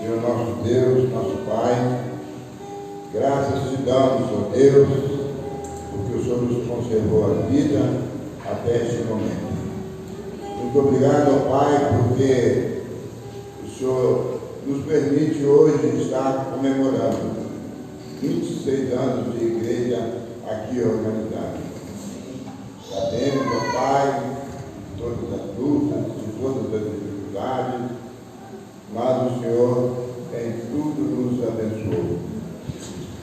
Senhor nosso Deus, nosso Pai, graças te damos, Senhor Deus, porque o Senhor nos conservou a vida até este momento. Muito obrigado, ó Pai, porque o Senhor nos permite hoje estar comemorando 26 anos de igreja aqui organizada. Sabemos, ó Pai, de todas as lutas, de todas as dificuldades, mas o Senhor em tudo nos abençoou.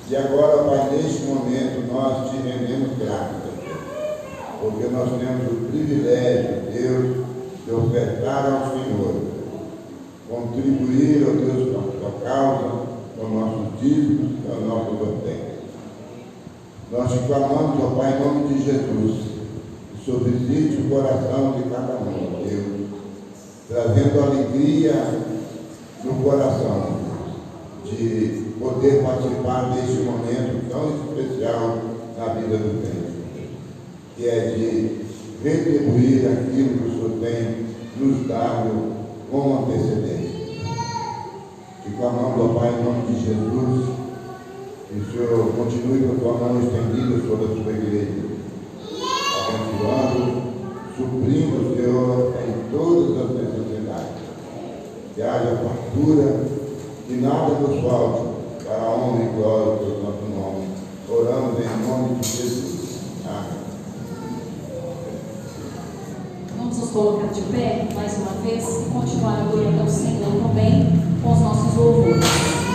E agora, Pai, neste momento nós te rendemos graças, porque nós temos o privilégio, Deus, de ofertar ao Senhor, contribuir, ó Deus, com a sua causa, com nossos dízimos, com nossos ofertas. Nós te clamamos, ó Pai, em nome de Jesus, que o Senhor visite o coração de cada um, ó Deus, trazendo alegria no coração de poder participar deste momento tão especial na vida do crente, que é de retribuir aquilo que o Senhor tem nos dado com antecedência. Te clamamos, ó Pai, em nome de Jesus, que o Senhor continue com a tua mão estendida sobre a sua igreja, abençoando, suprindo, Senhor, em todas as necessidades. Que haja fartura, que nada nos falte, para a honra e glória do nosso nome. Oramos em nome de Jesus. Amém. Vamos nos colocar de pé mais uma vez e continuar adorando ao Senhor também com os nossos louvores.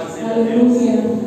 seja Deus. Aleluia.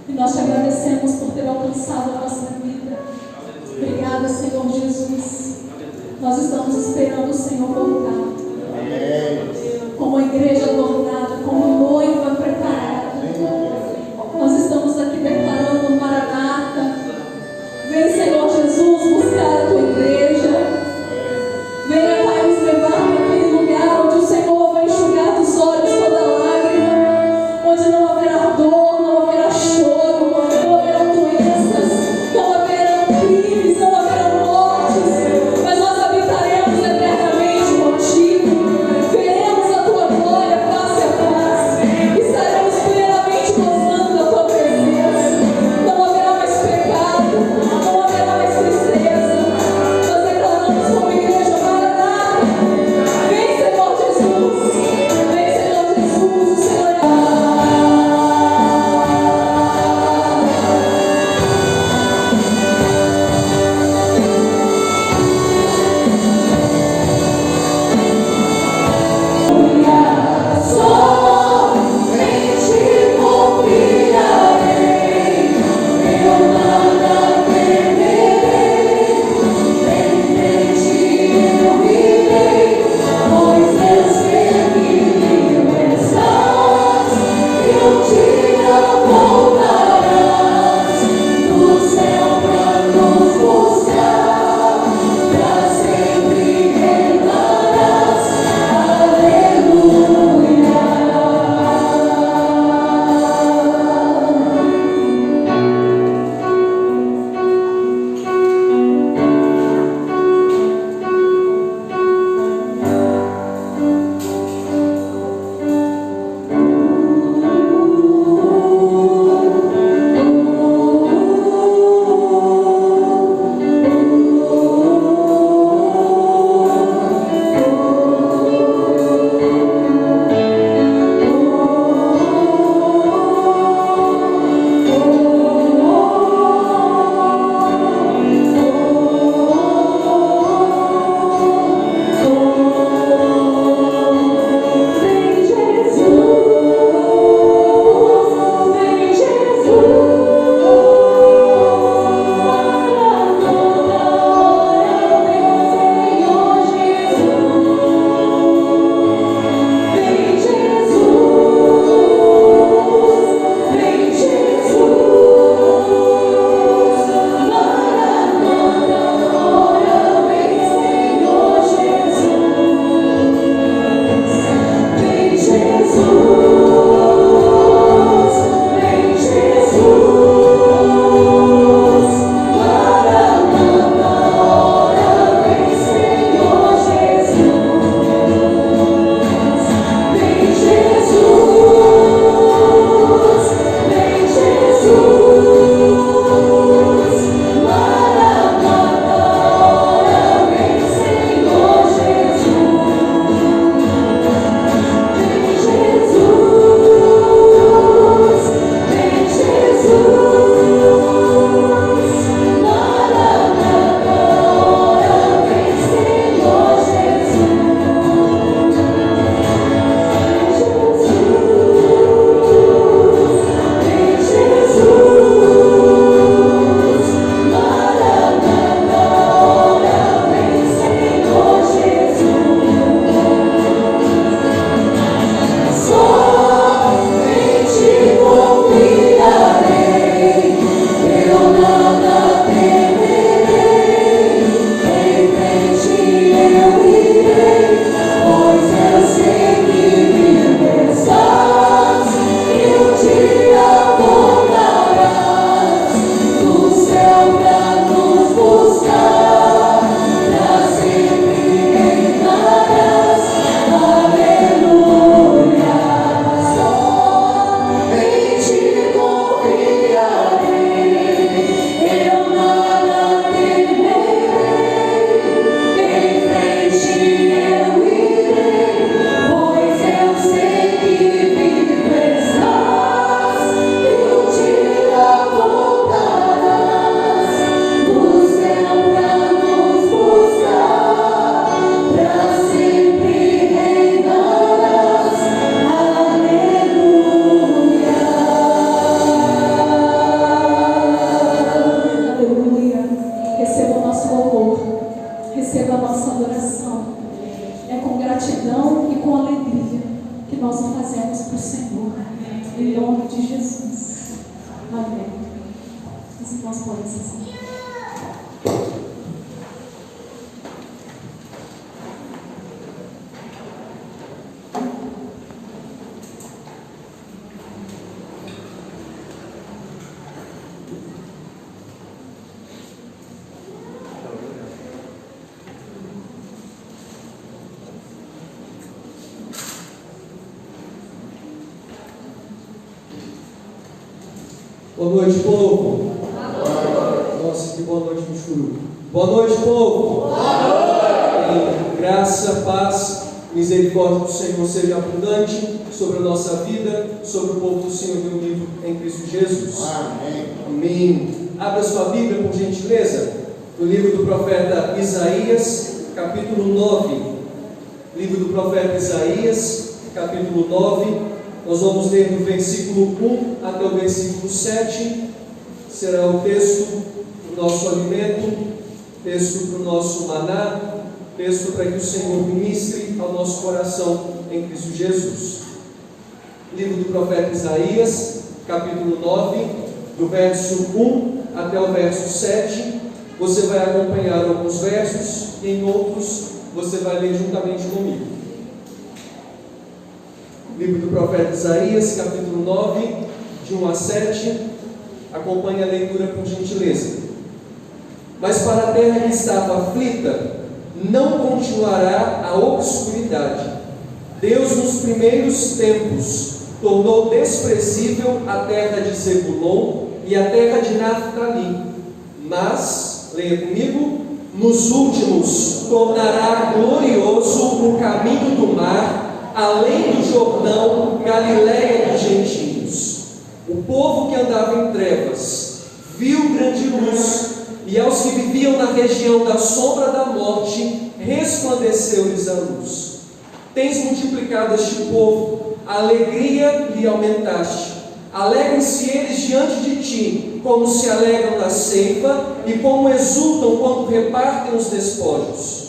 E nós te agradecemos por ter alcançado a nossa vida. Obrigada, Senhor Jesus. Nós estamos esperando o Senhor voltar. Amém. Como a igreja adornada, como noiva preparada. Nós estamos aqui declarando Maranata. Vem, Senhor Jesus, buscar a tua igreja. Venha, Pai, nos levar para aquele lugar onde o Senhor vai enxugar dos olhos toda lágrima, onde não haverá dor, não haverá choro, não haverá doenças, não haverá crimes, não haverá mortes, mas nós habitaremos eternamente contigo. Amém. Os irmãos podem se sentar. Boa noite, povo. Nossa, que boa noite, Michuru. Boa noite, povo. Graça, paz, misericórdia do Senhor seja abundante sobre a nossa vida, sobre o povo do Senhor reunido em Cristo Jesus. Amém. Amém. Abra sua Bíblia, por gentileza, no livro do profeta Isaías, capítulo 9. Livro do profeta Isaías, capítulo 9. Nós vamos ler do versículo 1 até o versículo 7. Será o texto do nosso alimento, texto para o nosso maná, texto para que o Senhor ministre ao nosso coração em Cristo Jesus. Livro do profeta Isaías, capítulo 9, do verso 1 até o verso 7. Você vai acompanhar alguns versos e em outros você vai ler juntamente comigo. Livro do profeta Isaías, capítulo 9, de 1 a 7. Acompanhe a leitura por gentileza. Mas para a terra que estava aflita, não continuará a obscuridade. Deus, nos primeiros tempos, tornou desprezível a terra de Zebulon e a terra de Naftali. Mas, leia comigo, nos últimos tornará glorioso o caminho do mar, além do Jordão, Galiléia dos gentios. O povo que andava em trevas viu grande luz, e aos que viviam na região da sombra da morte resplandeceu-lhes a luz. Tens multiplicado este povo, a alegria lhe aumentaste. Alegrem-se eles diante de ti, como se alegram na ceifa, e como exultam quando repartem os despojos.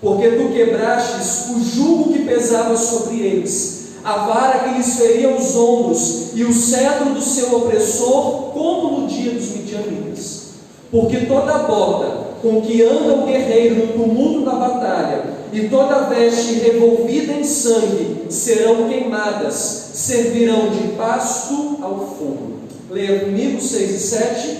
Porque tu quebrastes o jugo que pesava sobre eles, a vara que lhes feria os ombros, e o cetro do seu opressor, como no dia dos midianitas. Porque toda bota com que anda o guerreiro no tumulto da batalha, e toda veste revolvida em sangue, serão queimadas, servirão de pasto ao fogo. Leia comigo 6 e 7.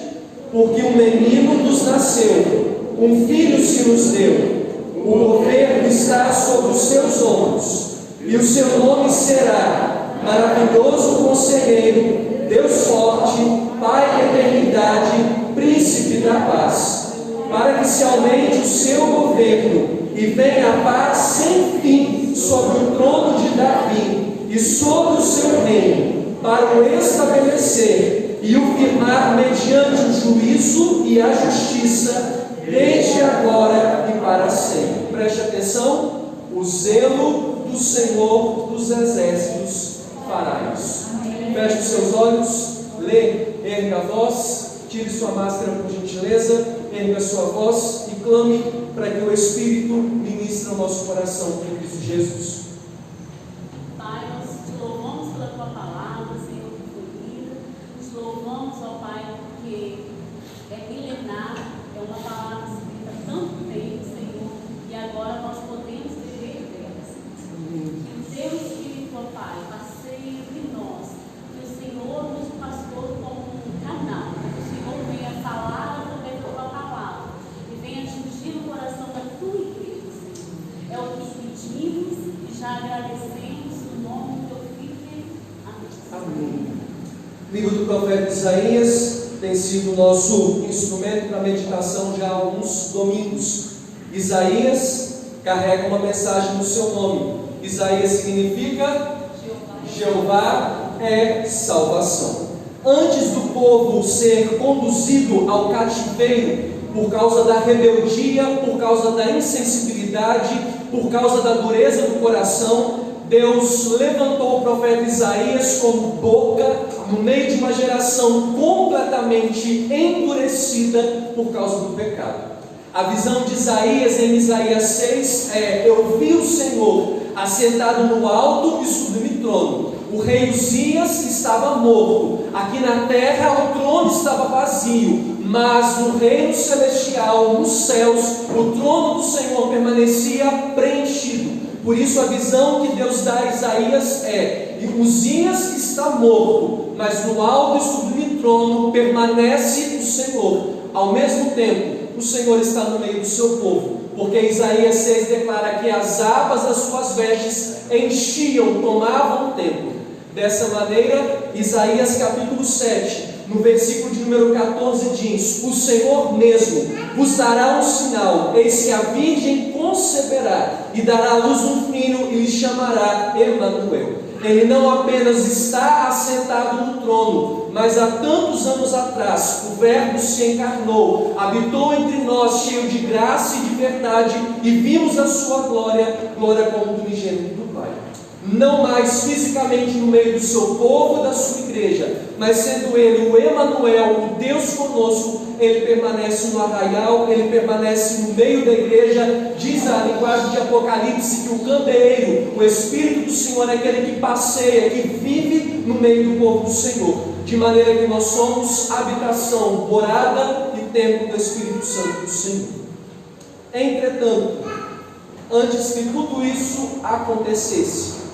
Porque um menino nos nasceu, um filho se nos deu, o governo está sobre os seus ombros, e o seu nome será Maravilhoso Conselheiro, Deus Forte, Pai da Eternidade, Príncipe da Paz. Para que se aumente o seu governo e venha a paz sem fim sobre o trono de Davi e sobre o seu reino, para o estabelecer e o firmar mediante o juízo e a justiça, desde agora e para sempre. Preste atenção: o zelo do Senhor dos exércitos fará isso. Feche os seus olhos, lê, erga a voz, tire sua máscara por gentileza, erga a sua voz e clame para que o Espírito ministre ao nosso coração em Cristo Jesus. Pai, nós te louvamos pela tua palavra, Senhor, que foi lida. Te louvamos, ó Pai, porque é milenar, é uma palavra escrita há tanto tempo, Senhor, e agora nós podemos viver dela, Senhor. Que o teu Espírito, ó Pai, passeie entre nós, que o Senhor nos pastor como um canal, que o Senhor venha falar através da tua palavra e venha atingir o coração da tua igreja, Senhor. É o que pedimos e já agradecemos no nome do teu Filho. Amém. Livro do profeta Isaías tem sido o nosso instrumento para meditação já há alguns domingos. Isaías carrega uma mensagem no seu nome. Isaías significa Jeová é salvação. Antes do povo ser conduzido ao cativeiro por causa da rebeldia, por causa da insensibilidade, por causa da dureza do coração, Deus levantou o profeta Isaías como boca no meio de uma geração completamente endurecida por causa do pecado. A visão de Isaías em Isaías 6 é: eu vi o Senhor assentado no alto e sublime trono, O rei Uzias estava morto. Aqui na terra o trono estava vazio, mas no reino celestial, nos céus, o trono do Senhor permanecia preenchido. Por isso a visão que Deus dá a Isaías é: Uzias está morto, mas no alto e sublime trono permanece o Senhor. Ao mesmo tempo, o Senhor está no meio do seu povo, porque Isaías 6 declara que as abas das suas vestes enchiam, tomavam o templo. Dessa maneira, Isaías capítulo 7, no versículo de número 14 diz: o Senhor mesmo vos dará um sinal, eis que a virgem conceberá e dará à luz um filho e lhe chamará Emanuel. Ele não apenas está assentado no trono, mas há tantos anos atrás o Verbo se encarnou, habitou entre nós cheio de graça e de verdade, e vimos a sua glória, glória como do unigênito do Pai. Não mais fisicamente no meio do seu povo, da sua igreja, mas sendo ele o Emanuel, o Deus conosco, ele permanece no arraial, ele permanece no meio da igreja. Diz a linguagem de Apocalipse que o candeeiro, o Espírito do Senhor, é aquele que passeia, que vive no meio do povo do Senhor, de maneira que nós somos habitação, morada e templo do Espírito Santo do Senhor. Entretanto, antes que tudo isso acontecesse,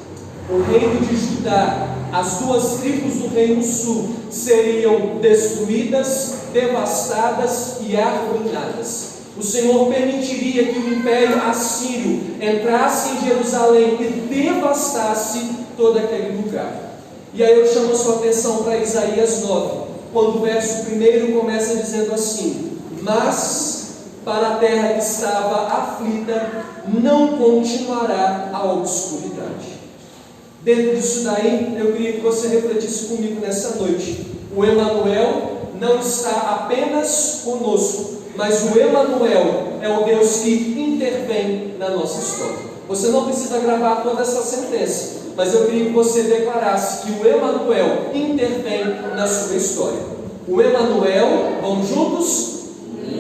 o reino de Judá, as duas tribos do reino sul seriam destruídas, devastadas e arruinadas. O Senhor permitiria que o império assírio entrasse em Jerusalém e devastasse todo aquele lugar. E aí eu chamo a sua atenção para Isaías 9, quando o verso 1 começa dizendo assim: mas para a terra que estava aflita não continuará a obscuridade. Dentro disso daí, eu queria que você refletisse comigo nessa noite. O Emanuel não está apenas conosco, mas o Emanuel é o Deus que intervém na nossa história. Você não precisa gravar toda essa sentença, mas eu queria que você declarasse que o Emanuel intervém na sua história. O Emanuel, vamos juntos?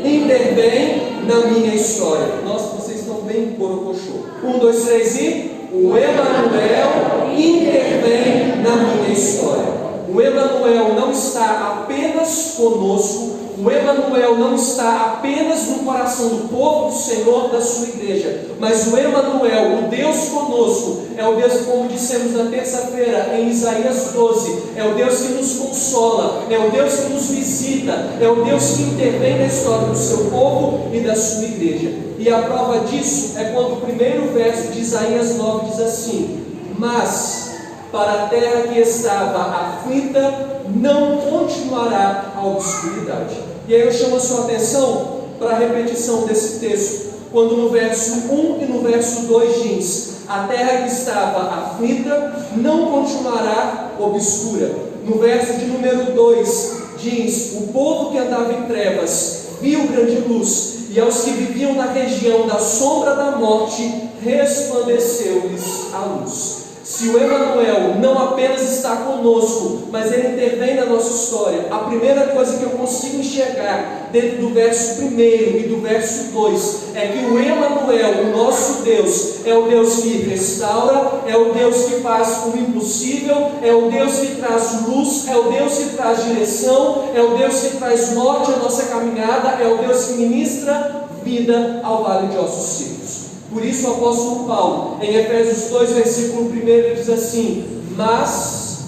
Intervém na minha história. Nossa, vocês estão bem borocochô. 1, 2, 3 e... o Emanuel intervém na minha história. O Emanuel não está apenas conosco, o Emanuel não está apenas no coração do povo do Senhor, da sua igreja, mas o Emanuel, o Deus conosco, é o Deus, como dissemos na terça-feira em Isaías 12, é o Deus que nos consola, é o Deus que nos visita, é o Deus que intervém na história do seu povo e da sua igreja. E a prova disso é quando o primeiro verso de Isaías 9 diz assim: mas para a terra que estava aflita não continuará a obscuridade. E aí eu chamo a sua atenção para a repetição desse texto, quando no verso 1 e no verso 2 diz: a terra que estava aflita não continuará obscura. No verso de número 2 diz: o povo que andava em trevas viu grande luz, e aos que viviam na região da sombra da morte resplandeceu-lhes a luz. Se o Emanuel não apenas está conosco, mas ele intervém na nossa história, a primeira coisa que eu consigo enxergar dentro do verso 1 e do verso 2 é que o Emanuel, o nosso Deus, é o Deus que restaura, é o Deus que faz o impossível, é o Deus que traz luz, é o Deus que traz direção, é o Deus que traz norte à nossa caminhada, é o Deus que ministra vida ao vale de ossos secos. Por isso o apóstolo Paulo, em Efésios 2, versículo 1, ele diz assim: mas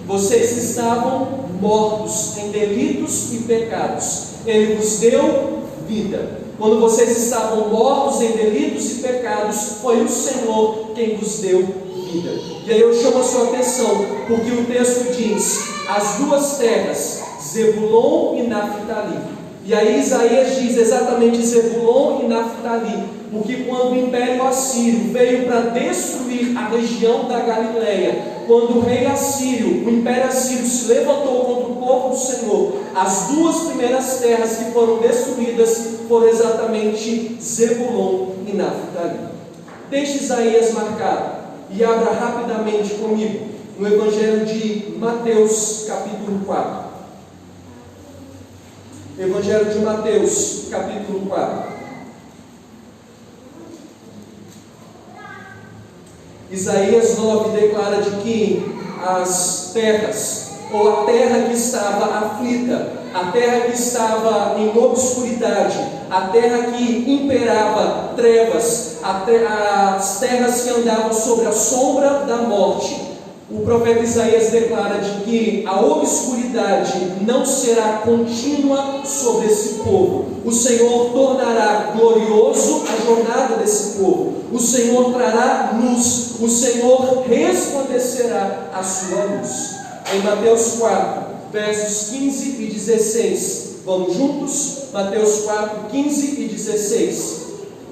vocês estavam mortos em delitos e pecados, ele vos deu vida. Quando vocês estavam mortos em delitos e pecados, foi o Senhor quem vos deu vida. E aí eu chamo a sua atenção, porque o texto diz: as duas terras, Zebulon e Naftali. E aí Isaías diz exatamente Zebulon e Naftali, porque quando o império assírio veio para destruir a região da Galileia, quando o rei assírio, o império assírio se levantou contra o povo do Senhor, as duas primeiras terras que foram destruídas foram exatamente Zebulon e Naftali. Deixe Isaías marcado e abra rapidamente comigo no Evangelho de Mateus, capítulo 4. Evangelho de Mateus, capítulo 4. Isaías 9 declara de que as terras, ou a terra que estava aflita, a terra que estava em obscuridade, a terra que imperava trevas, as terras que andavam sobre a sombra da morte. O profeta Isaías declara de que a obscuridade não será contínua sobre esse povo. O Senhor tornará glorioso a jornada desse povo. O Senhor trará luz. O Senhor resplandecerá a sua luz. Em Mateus 4, versos 15 e 16. Vamos juntos? Mateus 4, 15 e 16.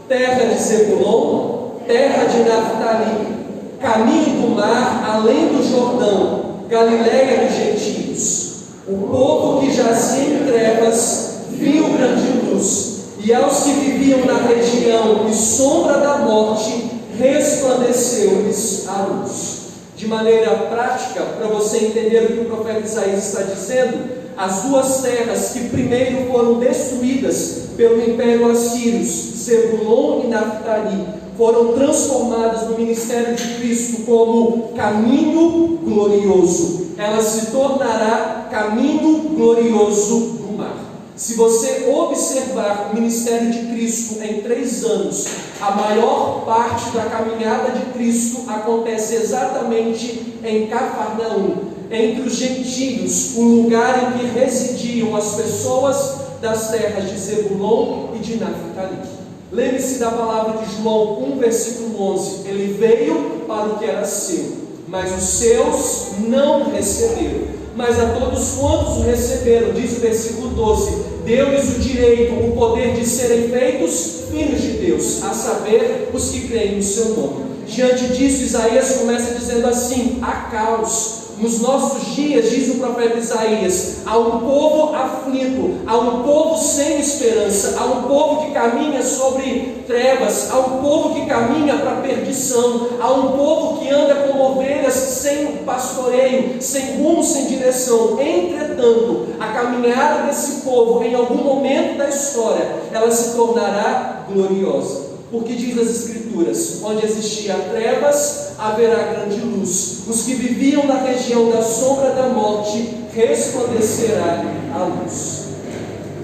Terra de Zebulon, terra de Naftali, caminho do mar, além do Jordão, Galiléia dos gentios. O povo que jazia em trevas viu grande luz, e aos que viviam na região e sombra da morte, resplandeceu-lhes a luz. De maneira prática, para você entender o que o profeta Isaías está dizendo, as duas terras que primeiro foram destruídas pelo Império Assírio, Zebulon e Naftali, foram transformadas no ministério de Cristo como caminho glorioso. Ela se tornará caminho glorioso do mar. Se você observar o ministério de Cristo em 3 anos, a maior parte da caminhada de Cristo acontece exatamente em Cafarnaum, entre os gentios, o lugar em que residiam as pessoas das terras de Zebulon e de Naftali. Lembre-se da palavra de João 1, versículo 11. Ele veio para o que era seu, mas os seus não receberam. Mas a todos quantos o receberam, diz o versículo 12, deu-lhes o direito, o poder de serem feitos filhos de Deus, a saber, os que creem no seu nome. Diante disso, Isaías começa dizendo assim: há caos. Nos nossos dias, diz o profeta Isaías, há um povo aflito, há um povo sem esperança, há um povo que caminha sobre trevas, há um povo que caminha para a perdição, há um povo que anda como ovelhas sem pastoreio, sem rumo, sem direção. Entretanto, a caminhada desse povo, em algum momento da história, ela se tornará gloriosa. Porque diz as Escrituras, onde existia trevas, haverá grande luz. Os que viviam na região da sombra da morte, resplandecerá a luz.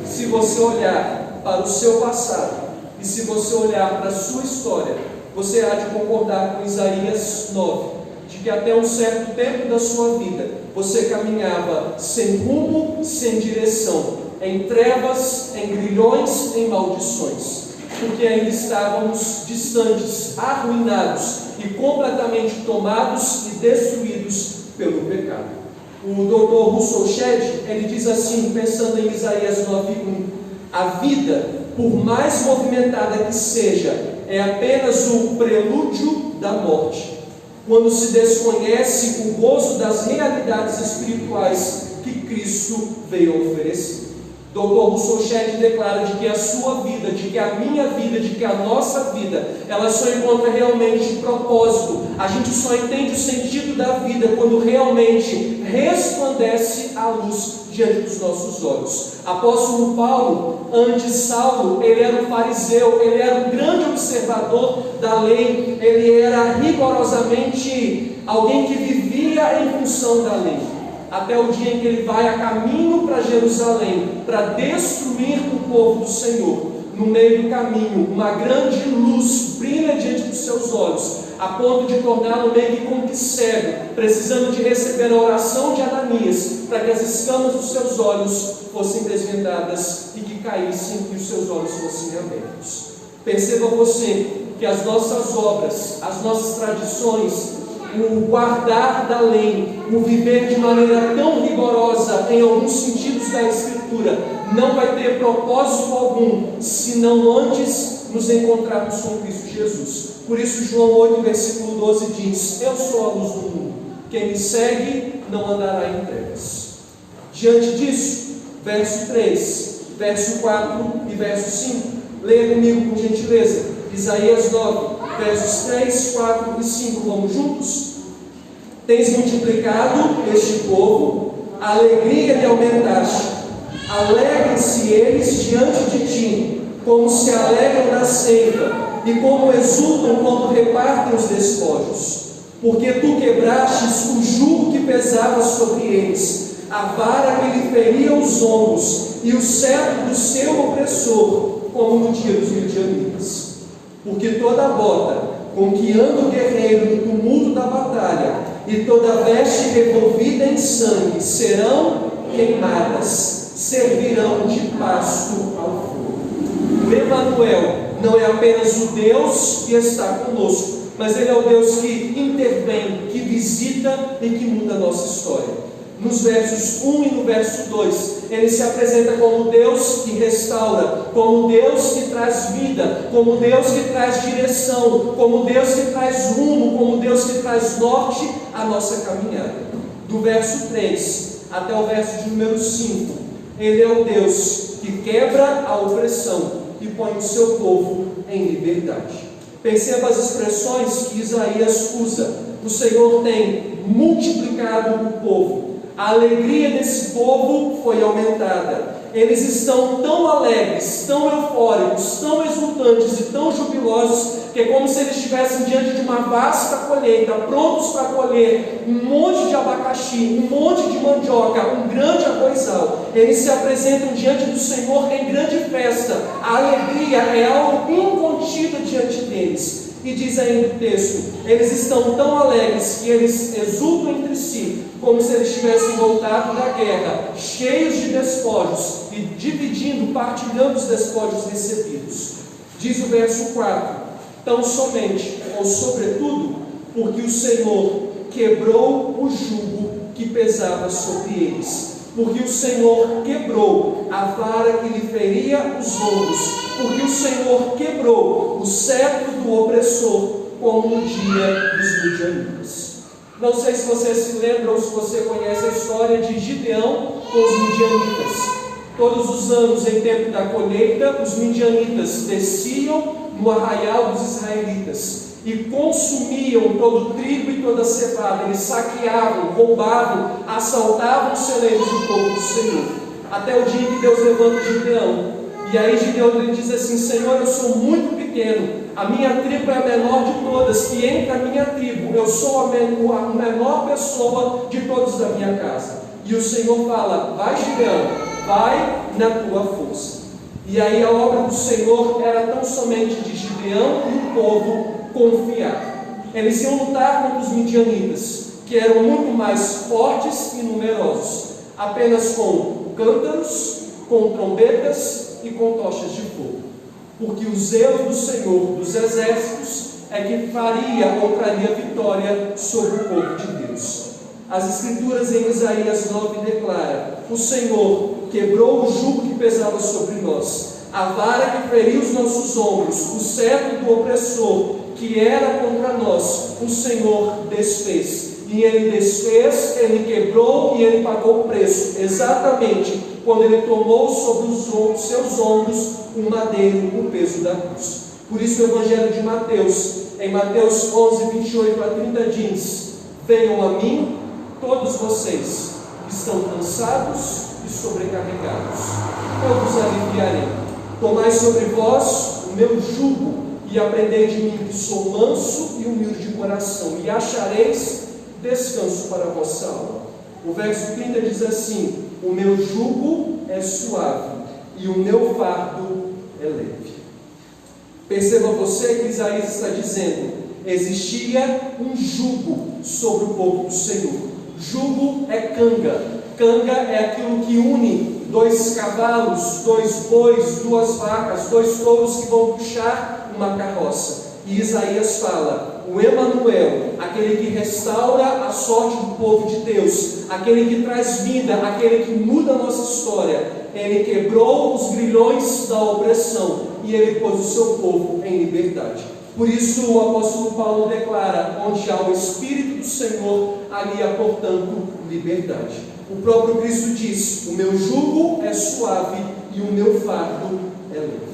Se você olhar para o seu passado, e se você olhar para a sua história, você há de concordar com Isaías 9, de que até um certo tempo da sua vida, você caminhava sem rumo, sem direção, em trevas, em grilhões, em maldições. Porque ainda estávamos distantes, arruinados e completamente tomados e destruídos pelo pecado. O Dr. Russell Shedd, ele diz assim, pensando em Isaías 9:1, a vida, por mais movimentada que seja, é apenas o prelúdio da morte, quando se desconhece o gozo das realidades espirituais que Cristo veio oferecer. Dr. Russell Shedd declara de que a sua vida, de que a minha vida, de que a nossa vida, ela só encontra realmente propósito. A gente só entende o sentido da vida quando realmente resplandece a luz diante dos nossos olhos. Apóstolo Paulo, antes Saulo, ele era um fariseu, ele era um grande observador da lei, ele era rigorosamente alguém que vivia em função da lei. Até o dia em que ele vai a caminho para Jerusalém, para destruir o povo do Senhor. No meio do caminho, uma grande luz brilha diante dos seus olhos, a ponto de torná-lo meio que como que cego, precisando de receber a oração de Ananias, para que as escamas dos seus olhos fossem desvendadas e que caíssem e os seus olhos fossem abertos. Perceba você que as nossas obras, as nossas tradições, o guardar da lei, o viver de maneira tão rigorosa em alguns sentidos da Escritura, não vai ter propósito algum, se não antes nos encontrarmos com Cristo Jesus. Por isso João 8, versículo 12 diz, eu sou a luz do mundo, quem me segue não andará em trevas. Diante disso, verso 3, verso 4 e verso 5, leia comigo com gentileza, Isaías 9, versos 3, 4 e 5, vamos juntos? Tens multiplicado este povo, a alegria lhe aumentaste, alegrem-se eles diante de ti, como se alegram na ceifa, e como exultam quando repartem os despojos. porque tu quebrastes o jugo que pesava sobre eles, a vara que lhe feria os ombros, e o cetro do seu opressor, como no dia dos midianitas. Porque toda a bota com que anda o guerreiro no tumulto da batalha, e toda veste revolvida em sangue, serão queimadas, servirão de pasto ao fogo. O Emanuel não é apenas o Deus que está conosco, mas Ele é o Deus que intervém, que visita e que muda a nossa história. Nos versos 1 e no verso 2, Ele se apresenta como Deus que restaura, como Deus que traz vida, como Deus que traz direção, como Deus que traz rumo, como Deus que traz norte à nossa caminhada. Do verso 3 até o verso de número 5, Ele é o Deus que quebra a opressão e põe o seu povo em liberdade. Perceba as expressões que Isaías usa. O Senhor tem multiplicado o povo. A alegria desse povo foi aumentada. Eles estão tão alegres, tão eufóricos, tão exultantes e tão jubilosos, que é como se eles estivessem diante de uma vasta colheita, prontos para colher um monte de abacaxi, um monte de mandioca, um grande arrozal. Eles se apresentam diante do Senhor em grande festa. A alegria é algo incontido diante deles. E diz ainda o texto, eles estão tão alegres que eles exultam entre si, como se eles tivessem voltado da guerra, cheios de despojos, e dividindo, partilhando os despojos recebidos. Diz o verso 4, tão somente, ou sobretudo, porque o Senhor quebrou o jugo que pesava sobre eles. Porque o Senhor quebrou a vara que lhe feria os ombros, porque o Senhor quebrou o cetro do opressor, como no dia dos midianitas. Não sei se você se lembra ou se você conhece a história de Gideão com os midianitas. Todos os anos, em tempo da colheita, os midianitas desciam no arraial dos israelitas e consumiam todo o trigo e toda a cevada. Eles saqueavam, roubavam, assaltavam os celeiros do povo do Senhor, até o dia que Deus levanta Gideão. E aí Gideão lhe diz assim: Senhor, eu sou muito pequeno, a minha tribo é a menor de todas, e entre a minha tribo eu sou a menor pessoa de todos da minha casa. E o Senhor fala: vai, Gideão, vai na tua força. E aí a obra do Senhor era tão somente de Gideão e o povo confiar. Eles iam lutar contra os midianitas, que eram muito mais fortes e numerosos, apenas com cântaros, com trombetas e com tochas de fogo. Porque o zelo do Senhor dos exércitos é que faria ou traria vitória sobre o povo de Deus. As Escrituras em Isaías 9 declara: o Senhor quebrou o jugo que pesava sobre nós, a vara que feria os nossos ombros, o cetro do opressor que era contra nós, o Senhor desfez. E Ele desfez, Ele quebrou e Ele pagou o preço, exatamente quando Ele tomou sobre os seus ombros o madeiro, o peso da cruz. Por isso o Evangelho de Mateus, em Mateus 11, 28 a 30 diz: venham a mim todos vocês que estão cansados e sobrecarregados, eu vos aliviarei. Tomai sobre vós o meu jugo e aprendei de mim, que sou manso e humilde de coração, e achareis descanso para a vossa alma. O verso 30 diz assim: o meu jugo é suave e o meu fardo é leve. Perceba você que Isaías está dizendo: existia um jugo sobre o povo do Senhor. Jugo é canga. Canga é aquilo que une dois cavalos, dois bois, duas vacas, dois touros que vão puxar uma carroça. E Isaías fala: o Emanuel, aquele que restaura a sorte do povo de Deus, aquele que traz vida, aquele que muda a nossa história, ele quebrou os grilhões da opressão e ele pôs o seu povo em liberdade. Por isso o apóstolo Paulo declara: onde há o Espírito do Senhor, ali há, portanto, liberdade. O próprio Cristo diz: o meu jugo é suave e o meu fardo é leve.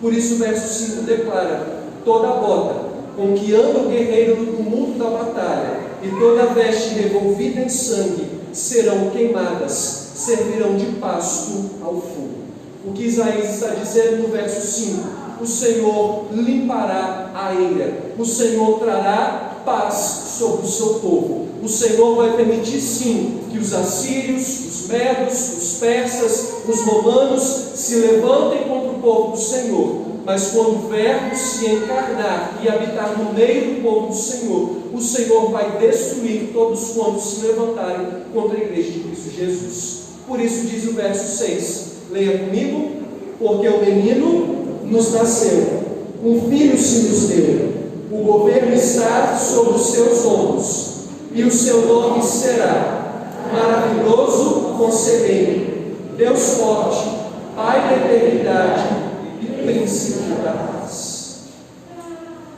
Por isso o verso 5 declara: toda a bota com que anda o guerreiro no tumulto da batalha, e toda a veste revolvida em sangue, serão queimadas, servirão de pasto ao fogo. O que Isaías está dizendo no verso 5: o Senhor limpará a eira, o Senhor trará paz sobre o seu povo. O Senhor vai permitir sim que os assírios, os medos, os persas, os romanos se levantem contra o povo do Senhor. Mas quando o Verbo se encarnar e habitar no meio do povo do Senhor, o Senhor vai destruir todos quantos se levantarem contra a igreja de Cristo Jesus. Por isso diz o verso 6, leia comigo: porque o menino nos nasceu, um filho se nos deu, o governo está sobre os seus ombros, e o seu nome será Maravilhoso Conselheiro, Deus Forte, Pai da Eternidade e Príncipe da Paz.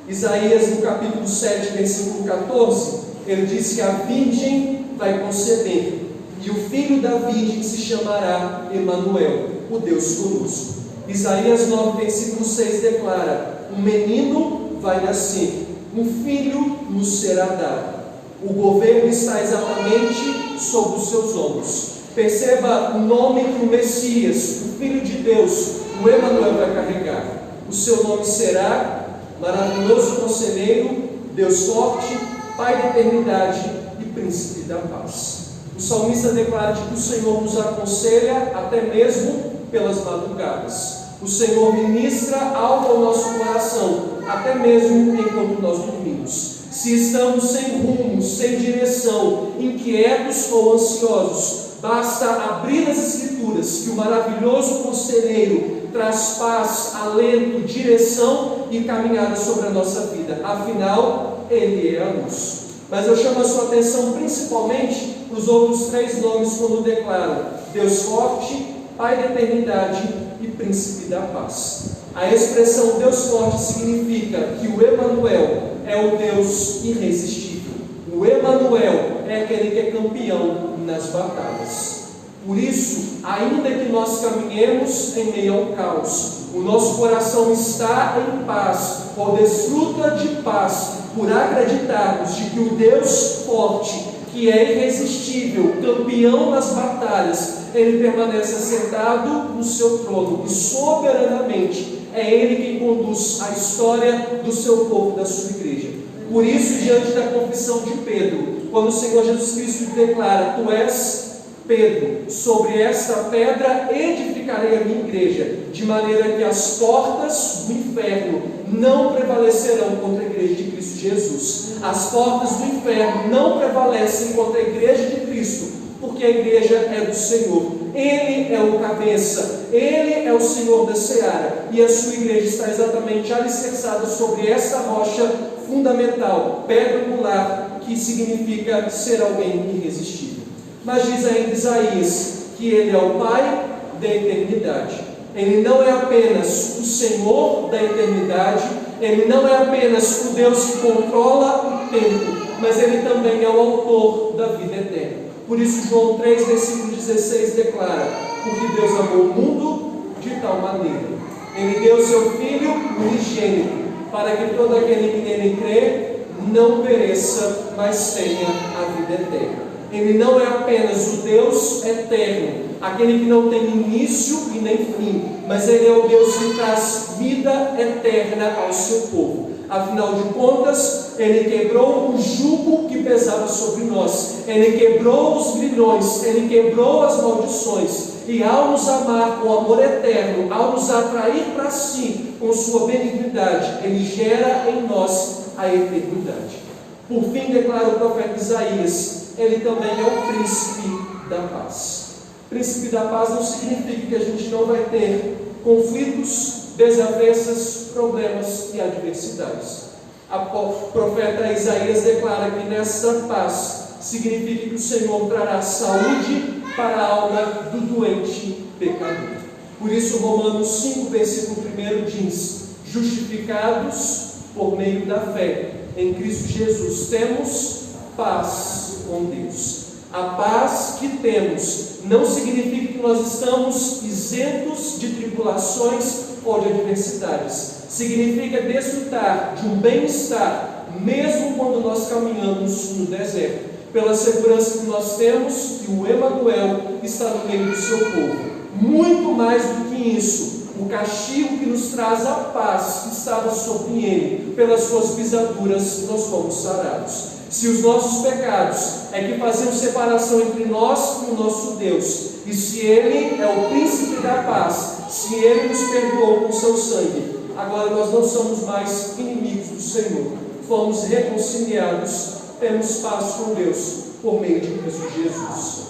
Isaías, no capítulo 7, versículo 14, ele diz que a virgem vai conceber, e o filho da virgem se chamará Emanuel, o Deus conosco. Isaías 9, versículo 6 declara: um menino vai nascer, um filho nos será dado. O governo está exatamente sobre os seus ombros. Perceba o nome que o Messias, o Filho de Deus, o Emanuel, vai carregar. O seu nome será Maravilhoso Conselheiro, Deus Forte, Pai da Eternidade e Príncipe da Paz. O salmista declara que o Senhor nos aconselha até mesmo pelas madrugadas. O Senhor ministra algo ao nosso coração, até mesmo enquanto nós dormimos. Se estamos sem rumo, sem direção, inquietos ou ansiosos, basta abrir as Escrituras, que o maravilhoso conselheiro traz paz, alento, direção e caminhada sobre a nossa vida. Afinal, Ele é a luz. Mas eu chamo a sua atenção principalmente para os outros três nomes quando declaro Deus Forte, Pai da Eternidade e Príncipe da Paz. A expressão Deus Forte significa que o Emanuel é o Deus irresistível. O Emanuel é aquele que é campeão nas batalhas. Por isso, ainda que nós caminhemos em meio ao caos, o nosso coração está em paz, ou desfruta de paz, por acreditarmos de que o Deus forte, que é irresistível, campeão nas batalhas, Ele permanece assentado no seu trono, e soberanamente é Ele quem conduz a história do seu povo, da sua igreja. Por isso, diante da confissão de Pedro, quando o Senhor Jesus Cristo declara: tu és Pedro, sobre esta pedra edificarei a minha igreja, de maneira que as portas do inferno não prevalecerão contra a igreja de Cristo Jesus. As portas do inferno não prevalecem contra a igreja de Cristo, porque a igreja é do Senhor. Ele é o cabeça, Ele é o Senhor da seara, e a sua igreja está exatamente alicerçada sobre esta rocha fundamental, pedra angular, que significa ser alguém irresistível. Mas diz ainda Isaías que Ele é o Pai da eternidade. Ele não é apenas o Senhor da eternidade, Ele não é apenas o Deus que controla o tempo, mas Ele também é o autor da vida eterna. Por isso João 3, versículo 16 declara: porque Deus amou o mundo de tal maneira, Ele deu seu Filho unigênito, para que todo aquele que nele crê não pereça, mas tenha a vida eterna. Ele não é apenas o Deus eterno, aquele que não tem início e nem fim, mas Ele é o Deus que traz vida eterna ao seu povo. Afinal de contas, Ele quebrou o jugo que pesava sobre nós, Ele quebrou os grilhões, Ele quebrou as maldições, e ao nos amar com amor eterno, ao nos atrair para si com sua benignidade, Ele gera em nós a eternidade. Por fim, declara o profeta Isaías: Ele também é o príncipe da paz. Príncipe da paz não significa que a gente não vai ter conflitos, desavenças, problemas e adversidades. O profeta Isaías declara que nessa paz significa que o Senhor trará saúde para a alma do doente pecador. Por isso Romanos 5, versículo 1 diz: justificados por meio da fé em Cristo Jesus, temos paz com Deus. A paz que temos não significa que nós estamos isentos de tribulações ou de adversidades. Significa desfrutar de um bem-estar, mesmo quando nós caminhamos no deserto, pela segurança que nós temos que o Emanuel está no meio do seu povo. Muito mais do que isso, O castigo que nos traz a paz que estava sobre ele, pelas suas pisaduras nós fomos sarados. Se os nossos pecados é que faziam separação entre nós e o nosso Deus, e se Ele é o príncipe da paz, se Ele nos perdoou com seu sangue, agora nós não somos mais inimigos do Senhor, fomos reconciliados, temos paz com Deus por meio de Cristo Jesus.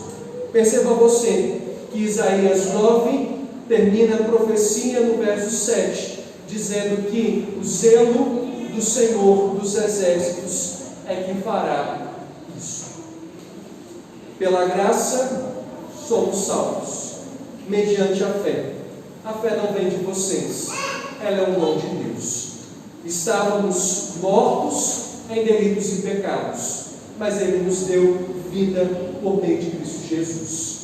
Perceba você que Isaías 9 termina a profecia no verso 7, dizendo que o zelo do Senhor dos exércitos é que fará isso. Pela graça somos salvos, mediante a fé. A fé não vem de vocês, ela é um dom de Deus. Estávamos mortos em delitos e pecados, mas Ele nos deu vida por meio de Cristo Jesus.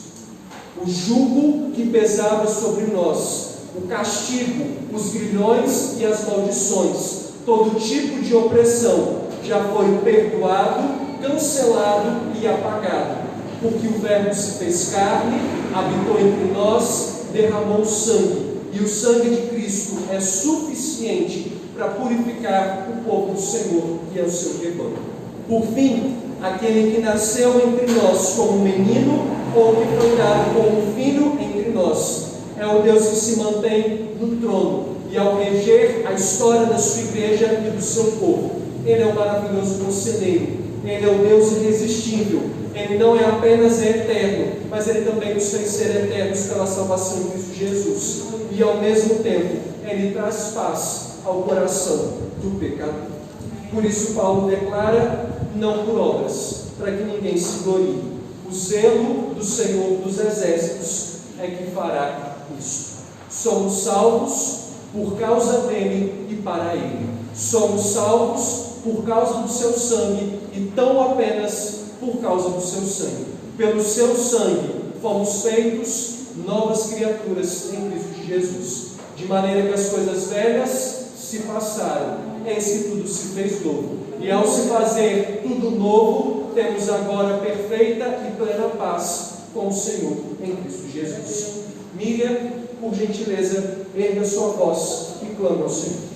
O jugo que pesava sobre nós, o castigo, os grilhões e as maldições, todo tipo de opressão já foi perdoado, cancelado e apagado, porque o Verbo se fez carne, habitou entre nós, derramou sangue, e o sangue de Cristo é suficiente para purificar o povo do Senhor, que é o seu rebanho. Por fim, aquele que nasceu entre nós como menino, ou que foi dado como filho entre nós, é o Deus que se mantém no trono, e ao reger a história da sua igreja e do seu povo. Ele é o maravilhoso conselheiro, Ele é o Deus irresistível, Ele não é apenas eterno, mas Ele também nos fez ser eternos pela salvação de Cristo Jesus, e ao mesmo tempo, Ele traz paz ao coração do pecador. Por isso Paulo declara, não por obras, para que ninguém se glorie. O zelo do Senhor dos exércitos é que fará isso. Somos salvos por causa dele e para ele. Somos salvos por causa do seu sangue e tão apenas por causa do seu sangue. Pelo seu sangue fomos feitos novas criaturas em Cristo Jesus, de maneira que as coisas velhas se passaram, eis que tudo se fez novo. E ao se fazer tudo novo, temos agora perfeita e plena paz com o Senhor em Cristo Jesus. Miriam, por gentileza, erga sua voz e clama ao Senhor.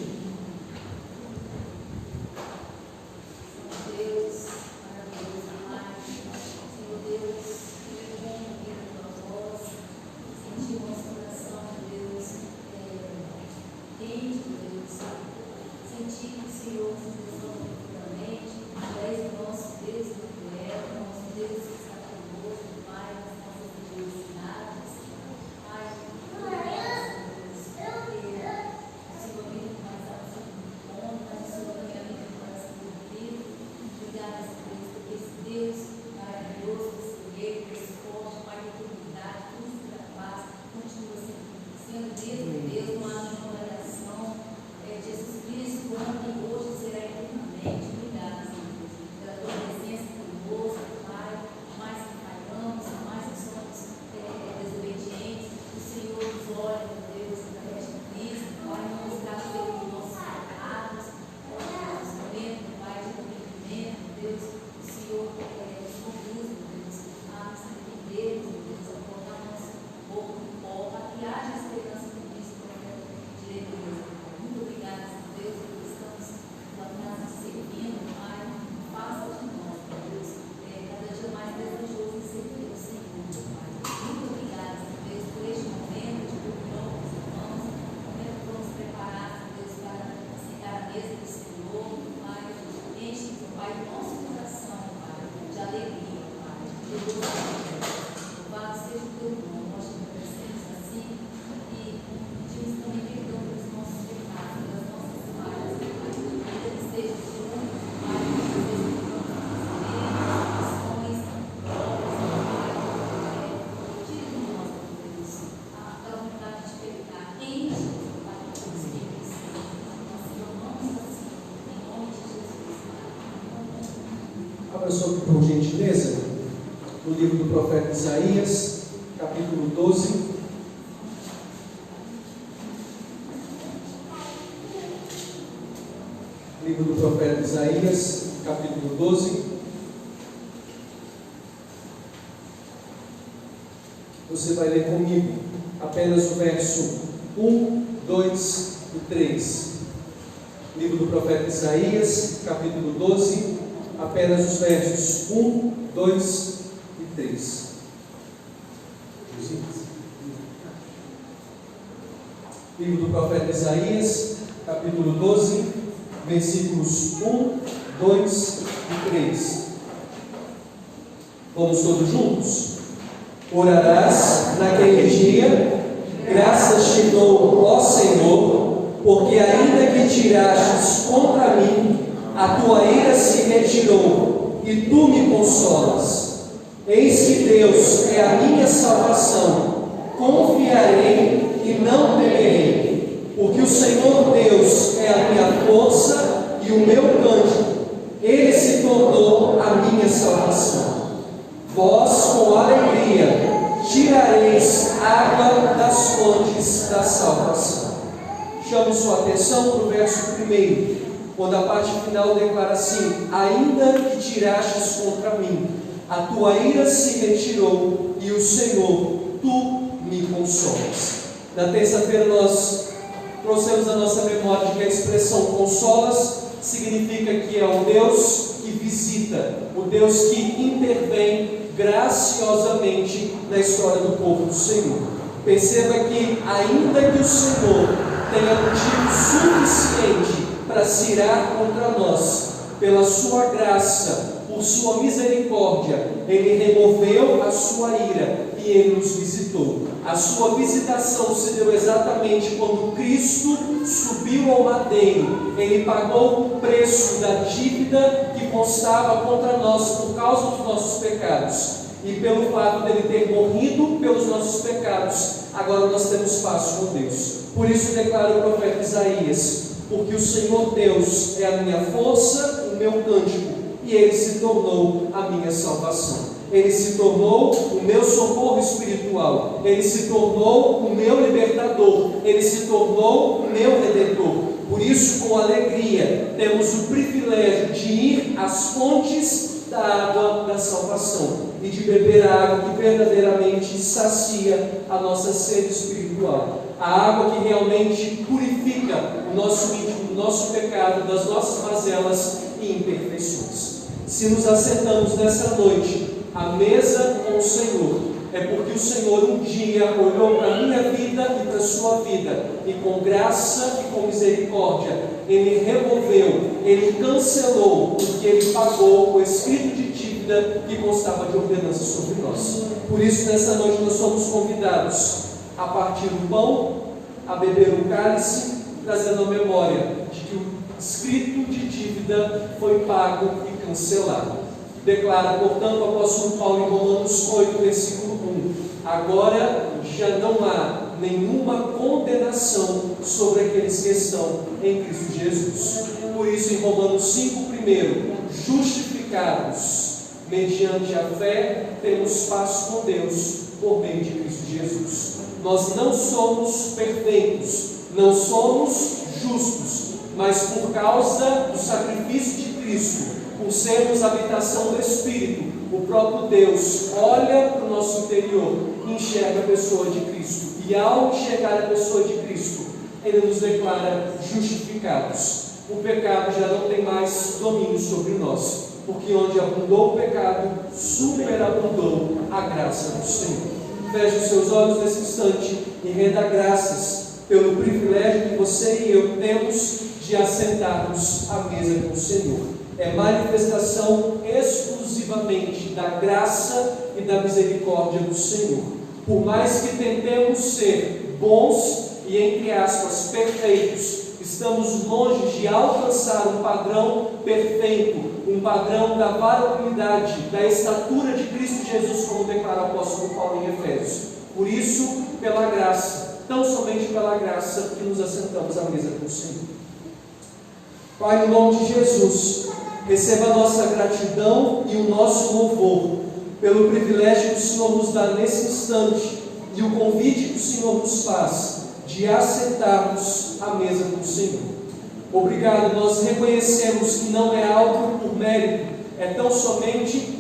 Por gentileza, no livro do profeta Isaías, capítulo 12. Livro do profeta Isaías, capítulo 12. Você vai ler comigo apenas o verso 1, 2 e 3. Livro do profeta Isaías, capítulo 12, apenas os versos 1, 2 e 3. Livro do profeta Isaías, capítulo 12, versículos 1, 2 e 3. Vamos todos juntos? Orarás naquele dia, graças te dou, ó Senhor, porque ainda que tirastes contra mim, a tua ira se retirou, e tu me consolas. Eis que Deus é a minha salvação, confiarei e não temerei, porque o Senhor Deus é a minha força e o meu cântico, Ele se tornou a minha salvação. Vós, com alegria, tirareis água das fontes da salvação. Chamo sua atenção para o verso 1, quando a parte final declara assim: ainda que tirastes contra mim, a tua ira se retirou, e o Senhor, tu me consolas. Na terça-feira nós trouxemos a nossa memória de que a expressão consolas significa que é o Deus que visita, o Deus que intervém graciosamente na história do povo do Senhor. Perceba que ainda que o Senhor tenha motivo suficiente para se irar contra nós, pela sua graça, por sua misericórdia, Ele removeu a sua ira e Ele nos visitou. A sua visitação se deu exatamente quando Cristo subiu ao madeiro. Ele pagou o preço da dívida que constava contra nós por causa dos nossos pecados. E pelo fato dele ter morrido pelos nossos pecados, agora nós temos paz com Deus. Por isso declara o profeta Isaías: porque o Senhor Deus é a minha força, o meu cântico, e Ele se tornou a minha salvação. Ele se tornou o meu socorro espiritual. Ele se tornou o meu libertador. Ele se tornou o meu redentor. Por isso, com alegria, temos o privilégio de ir às fontes da água da salvação e de beber a água que verdadeiramente sacia a nossa sede espiritual. A água que realmente purifica o nosso íntimo, o nosso pecado, das nossas mazelas e imperfeições. Se nos acertamos nessa noite à mesa com o Senhor, é porque o Senhor um dia olhou para a minha vida e para a sua vida, e com graça e com misericórdia, Ele removeu, Ele cancelou, porque Ele pagou o escrito de dívida que constava de ordenança sobre nós. Por isso, nessa noite, nós somos convidados a partir do pão, a beber o cálice, trazendo a memória de que o escrito de dívida foi pago e cancelado. Declara, portanto, o apóstolo Paulo em Romanos 8, versículo 1: agora já não há nenhuma condenação sobre aqueles que estão em Cristo Jesus. Por isso, em Romanos 5, primeiro, justificados mediante a fé, temos paz com Deus por meio de Cristo Jesus. Nós não somos perfeitos, não somos justos, mas por causa do sacrifício de Cristo, por sermos habitação do Espírito, o próprio Deus olha para o nosso interior e enxerga a pessoa de Cristo. E ao enxergar a pessoa de Cristo, Ele nos declara justificados. O pecado já não tem mais domínio sobre nós, porque onde abundou o pecado, superabundou a graça do Senhor. Feche os seus olhos nesse instante e renda graças pelo privilégio que você e eu temos de assentarmos à mesa com o Senhor. É manifestação exclusivamente da graça e da misericórdia do Senhor. Por mais que tentemos ser bons e, entre aspas, perfeitos, estamos longe de alcançar um padrão perfeito, um padrão da varonilidade, da estatura de Cristo Jesus, como declara o apóstolo Paulo em Efésios. Por isso, pela graça, tão somente pela graça, que nos assentamos à mesa com o Senhor. Pai, no nome de Jesus, receba a nossa gratidão e o nosso louvor pelo privilégio que o Senhor nos dá nesse instante e o convite que o Senhor nos faz de assentarmos à mesa com o Senhor. Obrigado, nós reconhecemos que não é algo por mérito, é tão somente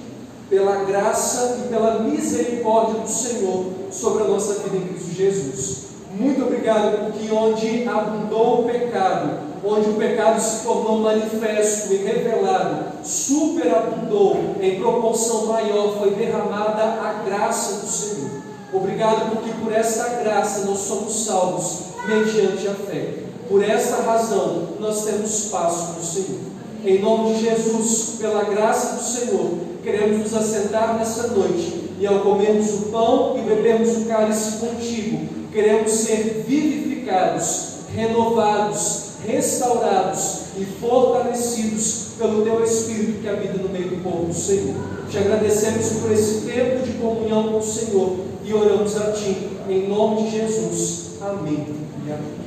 pela graça e pela misericórdia do Senhor sobre a nossa vida em Cristo Jesus. Muito obrigado porque onde abundou o pecado, onde o pecado se tornou manifesto e revelado, superabundou, em proporção maior foi derramada a graça do Senhor. Obrigado porque por esta graça nós somos salvos mediante a fé. Por esta razão nós temos paz com o Senhor. Em nome de Jesus, pela graça do Senhor, queremos nos assentar nessa noite e ao comermos o pão e bebermos o cálice contigo, queremos ser vivificados, renovados, restaurados e fortalecidos pelo Teu Espírito que habita no meio do povo do Senhor. Te agradecemos por esse tempo de comunhão com o Senhor e oramos a Ti, em nome de Jesus. Amém e amém.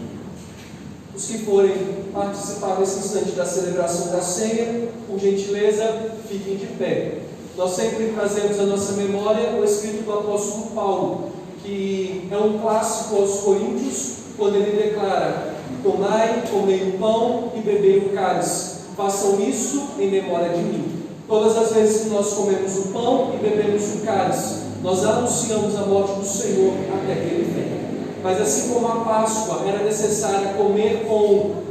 Os que forem participar nesse instante da celebração da ceia, por gentileza, fiquem de pé. Nós sempre trazemos à nossa memória o escrito do apóstolo Paulo, que é um clássico aos Coríntios, quando ele declara: tomai, comei o pão e bebei o cálice, façam isso em memória de mim. Todas as vezes que nós comemos o pão e bebemos o cálice, nós anunciamos a morte do Senhor até que Ele venha. Mas assim como a Páscoa era necessária comer com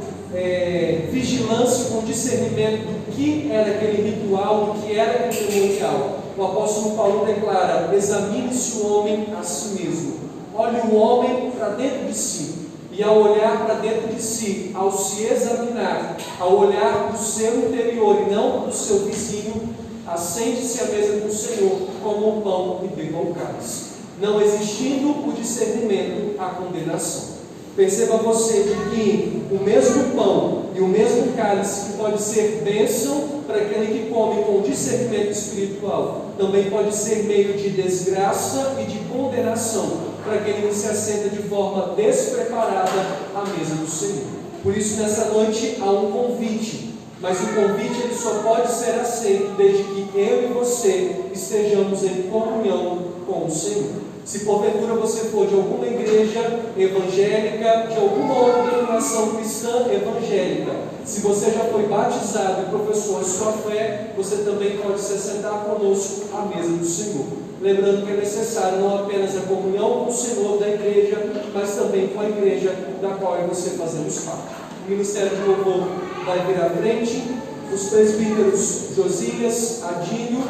vigilância, com discernimento do que era aquele ritual, do que era aquele memorial, o apóstolo Paulo declara: examine-se o homem a si mesmo. Olhe o homem para dentro de si. E ao olhar para dentro de si, ao se examinar, ao olhar para o seu interior e não para o seu vizinho, assente-se à mesa do Senhor, coma o pão e beba o cálice. Não existindo o discernimento, a condenação. Perceba você de que o mesmo pão e o mesmo cálice que pode ser bênção para aquele que come com discernimento espiritual, também pode ser meio de desgraça e de condenação para aquele que se assenta de forma despreparada à mesa do Senhor. Por isso, nessa noite há um convite, mas o convite ele só pode ser aceito desde que eu e você estejamos em comunhão com o Senhor. Se porventura você for de alguma igreja evangélica, de alguma outra denominação cristã evangélica, se você já foi batizado e professou a sua fé, você também pode se sentar conosco à mesa do Senhor. Lembrando que é necessário não apenas a comunhão com o Senhor da igreja, mas também com a igreja da qual eu e você fazemos parte. O Ministério de Louvor vai vir à frente, os presbíteros Josias, Adílio,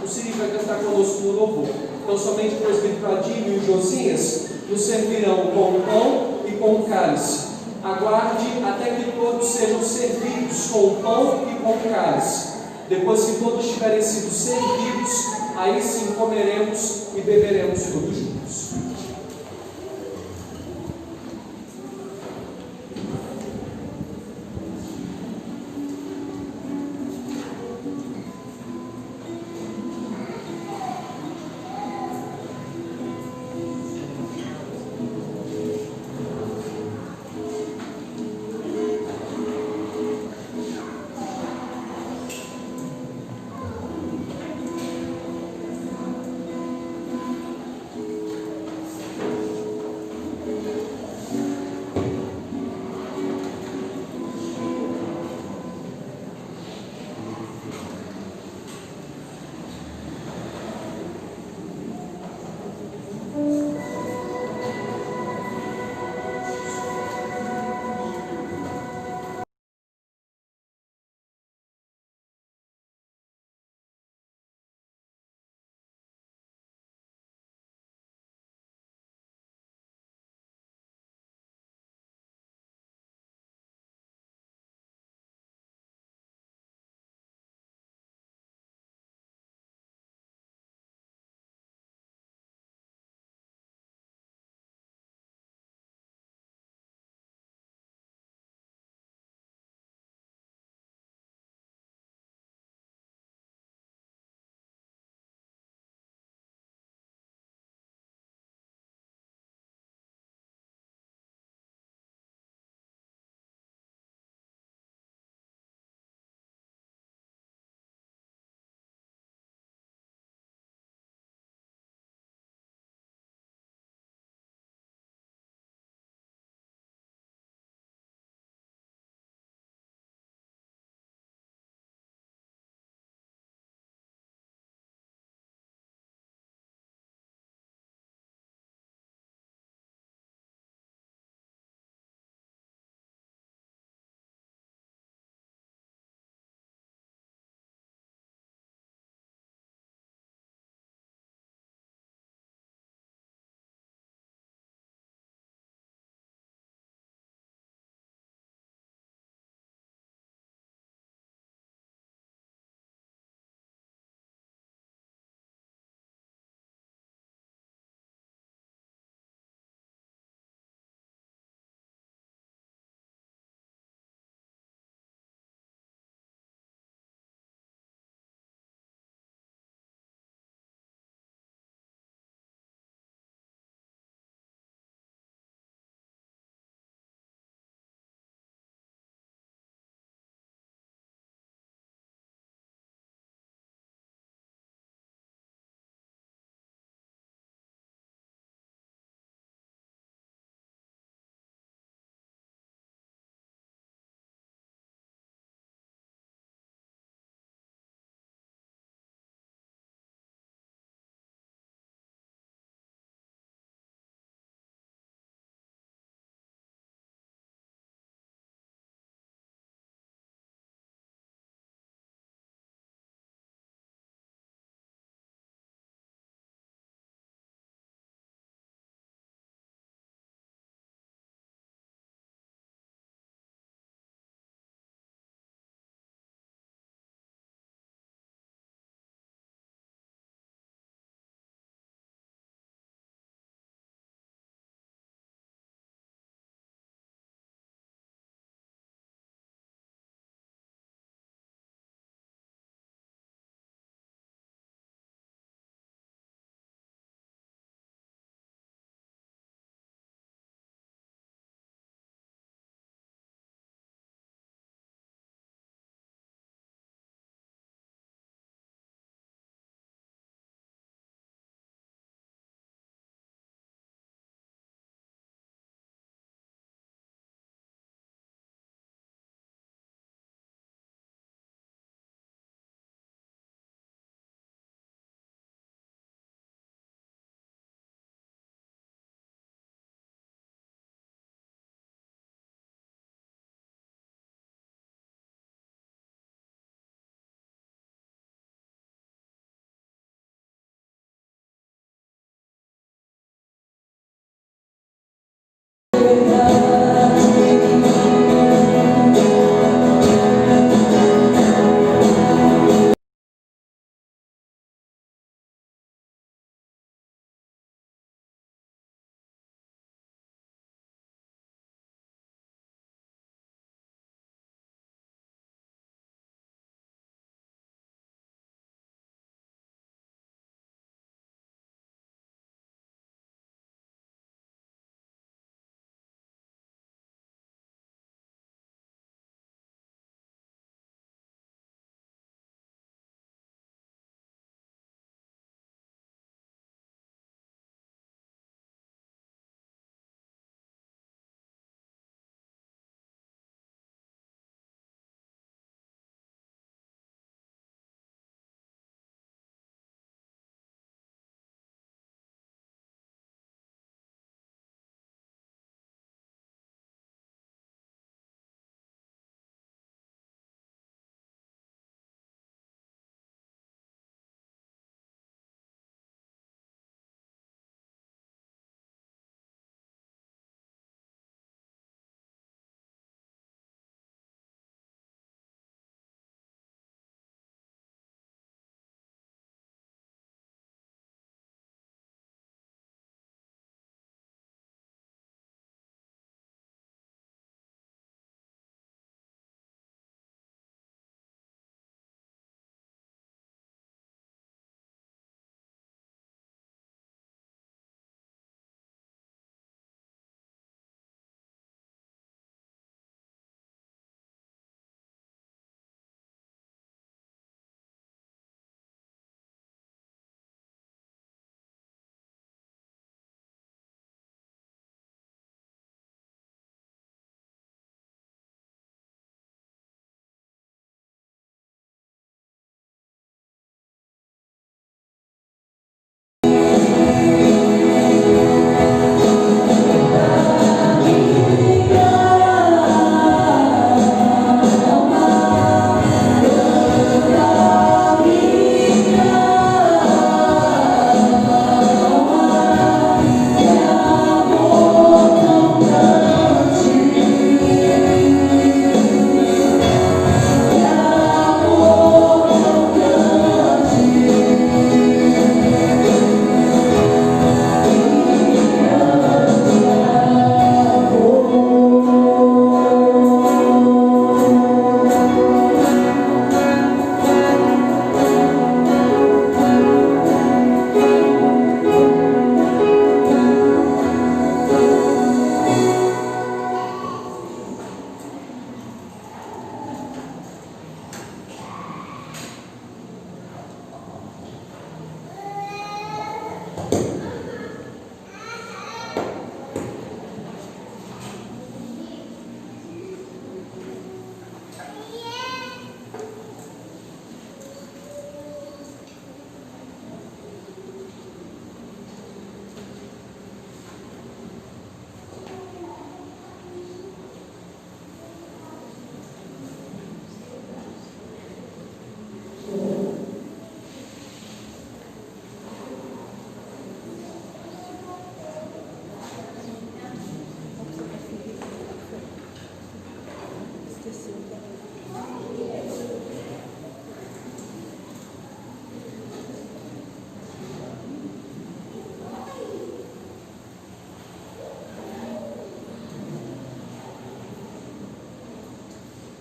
o Siri vai cantar conosco no louvor. Então somente o presbítero Adílio e Josias nos servirão com o pão e com o cálice. Aguarde até que todos sejam servidos com o pão e com o cálice. Depois que todos tiverem sido servidos, aí sim comeremos e beberemos todos juntos.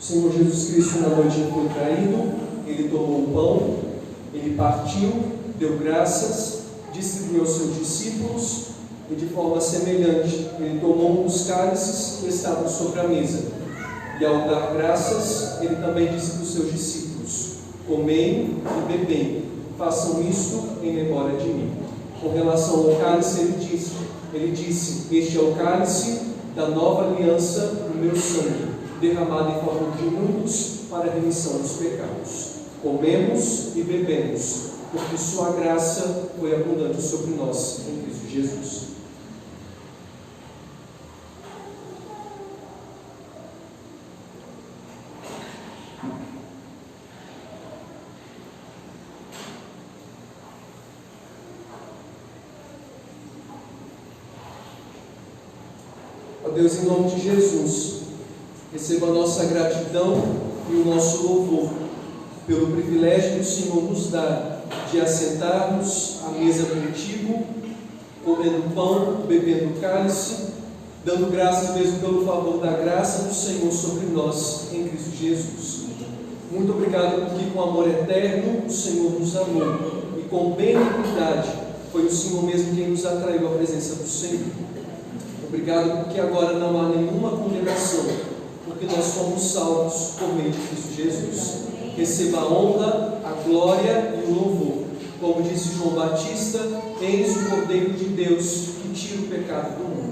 O Senhor Jesus Cristo, na noite em que foi traído, Ele tomou o pão, Ele partiu, deu graças, distribuiu aos seus discípulos e, de forma semelhante, Ele tomou um dos cálices que estavam sobre a mesa. E, ao dar graças, Ele também disse para os seus discípulos: comei e bebei, façam isto em memória de mim. Com relação ao cálice, Ele disse: este é o cálice da nova aliança do meu sangue, derramado em favor de muitos para a remissão dos pecados. Comemos e bebemos, porque sua graça foi abundante sobre nós em Cristo Jesus. Ó Deus, em nome de Jesus, receba a nossa gratidão e o nosso louvor pelo privilégio que o Senhor nos dá de assentarmos à mesa contigo, comendo pão, bebendo cálice, dando graças mesmo pelo favor da graça do Senhor sobre nós em Cristo Jesus. Muito obrigado porque com amor eterno o Senhor nos amou e com benignidade foi o Senhor mesmo quem nos atraiu à presença do Senhor. Obrigado porque agora não há nenhuma condenação, porque nós somos salvos por meio de Cristo Jesus. Receba a honra, a glória e o louvor. Como disse João Batista, eis o Cordeiro de Deus que tira o pecado do mundo.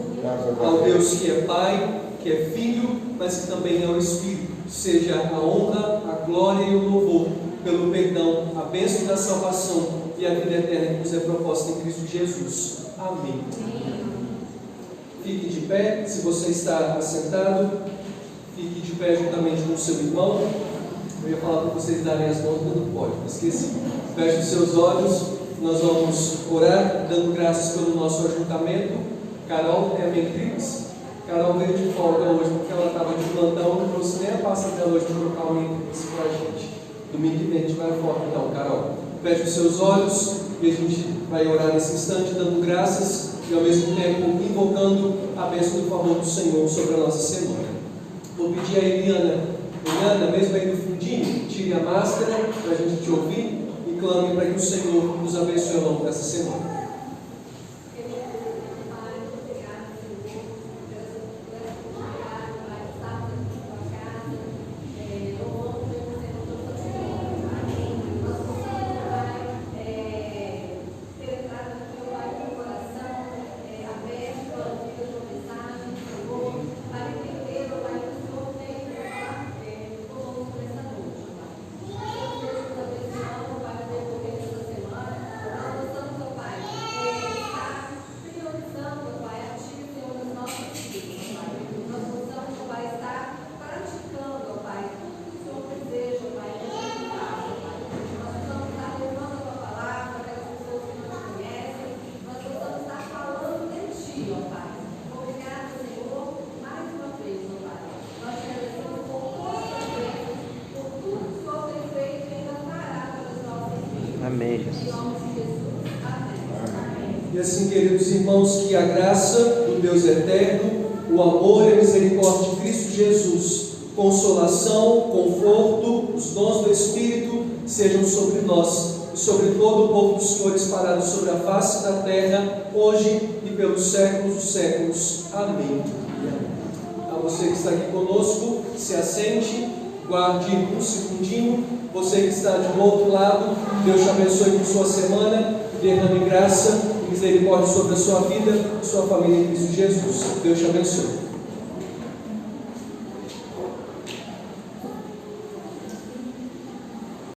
Ao Deus que é Pai, que é Filho, mas que também é o Espírito, seja a honra, a glória e o louvor pelo perdão, a bênção da salvação e a vida eterna que nos é proposta em Cristo Jesus. Amém. Fique de pé, se você está assentado, fique de pé juntamente com o seu irmão. Eu ia falar para vocês darem as mãos, mas não pode, esqueci. Feche os seus olhos, nós vamos orar, dando graças pelo nosso ajuntamento. Carol é a Mentrix. Carol veio de folga hoje porque ela estava de plantão, não trouxe nem a pasta dela hoje para trocar o Mentrix para a gente. Domingo que vem a gente vai fora, então, Carol. Feche os seus olhos e a gente vai orar nesse instante, dando graças e ao mesmo tempo invocando a bênção do favor do Senhor sobre a nossa semana. Vou pedir a Eliana, mesmo aí no fundinho, tire a máscara para a gente te ouvir e clame para que o Senhor nos abençoe ao longo dessa semana. Amém, Jesus. E assim, queridos irmãos, que a graça do Deus eterno, o amor e a misericórdia de Cristo Jesus, consolação, conforto, os dons do Espírito sejam sobre nós e sobre todo o povo do Senhor espalhado sobre a face da terra, hoje e pelos séculos dos séculos. Amém. A você que está aqui conosco, se assente, guarde um segundinho. Você que está do outro lado, Deus te abençoe com sua semana, derrame graça e misericórdia sobre a sua vida e sua família em Cristo Jesus. Deus te abençoe.